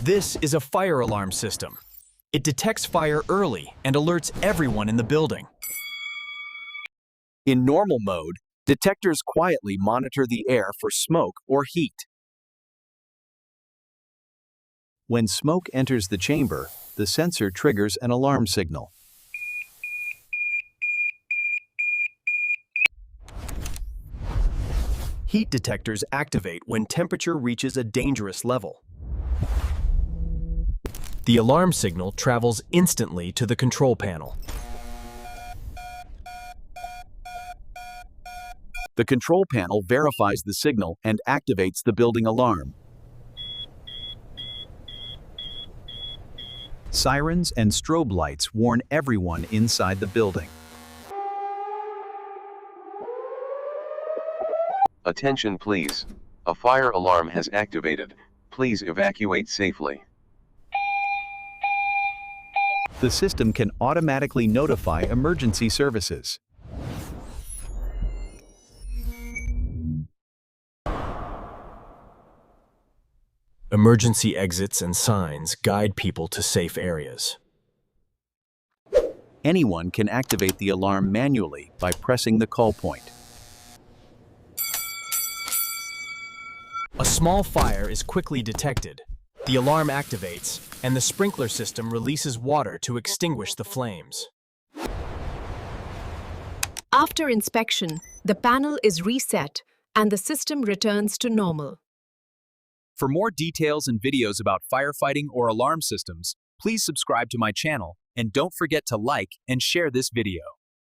This is a fire alarm system. It detects fire early and alerts everyone in the building. In normal mode, detectors quietly monitor the air for smoke or heat. When smoke enters the chamber, the sensor triggers an alarm signal. Heat detectors activate when temperature reaches a dangerous level. The alarm signal travels instantly to the control panel. The control panel verifies the signal and activates the building alarm. Sirens and strobe lights warn everyone inside the building. Attention please. A fire alarm has activated. Please evacuate safely. The system can automatically notify emergency services. Emergency exits and signs guide people to safe areas. Anyone can activate the alarm manually by pressing the call point. A small fire is quickly detected. The alarm activates, and the sprinkler system releases water to extinguish the flames. After inspection, the panel is reset and the system returns to normal. For more details and videos about firefighting or alarm systems, please subscribe to my channel and don't forget to like and share this video.